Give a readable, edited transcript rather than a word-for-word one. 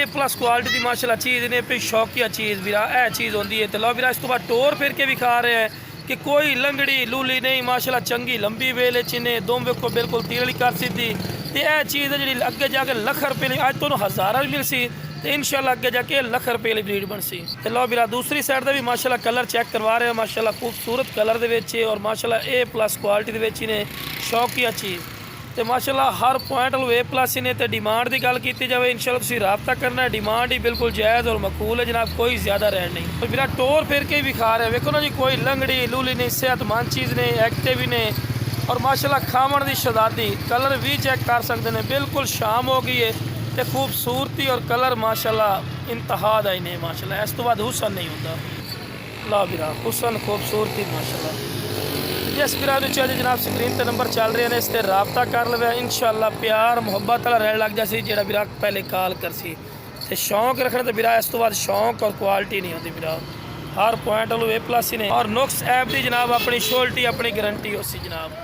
Plus quality की माशाल्लाह चीज़ ने पे शौकिया चीज़ वीरा यह चीज़ होती है। तो लो वीरा इस तो बाद टोर फिर के भी खा रहे हैं कि कोई लंगड़ी लूली नहीं माशाल्लाह चंगी लंबी वेले चिने दोम वेखो बिल्कुल तीरली कर सीधी। तो यह चीज़ है जी अगे जाके लख रुपये की अज तो हज़ारा भी मिल सी तो इंशाल्लाह अगे जाके लख रुपये की ब्रीड बन सी। तो लो वीरा दूसरी साइड का भी माशाल्लाह कलर चेक करवा रहे हैं माशाल्लाह खूबसूरत कलर के और माशाल्लाह ए प्लस क्वालिटी के ने शौकिया चीज़ तो माशाल्लाह हर पॉइंट ए प्लस ही ने। तो डिमांड की गल की जाए इंशाल्लाह तुसीं राबता करना है। डिमांड ही बिल्कुल जायज़ और मकबूल है जनाब, कोई ज़्यादा रैन नहीं। तो मेरा टोर फिर के भी खा रहे हैं वेखो ना जी, कोई लंगड़ी लूली नहीं, सेहतमंद चीज़ ने, एक्टिव ही ने और माशाल्लाह खावन की शदादी कलर भी चेक कर सकते हैं। बिल्कुल शाम हो गई है तो खूबसूरती और कलर माशाल्लाह इंतहा दा ही ने माशाल्लाह। इस तो बाद हुसन नहीं होता। ला बिरा हुसन खूबसूरती माशाल्लाह। जिस बिरा चाहिए जनाब स्क्रीन पर नंबर चल रहे हैं, इस पर राबता कर लवे इंशाल्लाह प्यार मुहब्बत वाला रहन लग जासी जो बिरा पहले कॉल कर सी। तो शौक रखने तो बिरा इस तो बाद शौक और क्वालिटी नहीं होती बिरा, हर पॉइंट ए प्लस ही ने और नुक्स ऐप की जनाब अपनी शोल्टी अपनी गारंटी हो सी जनाब।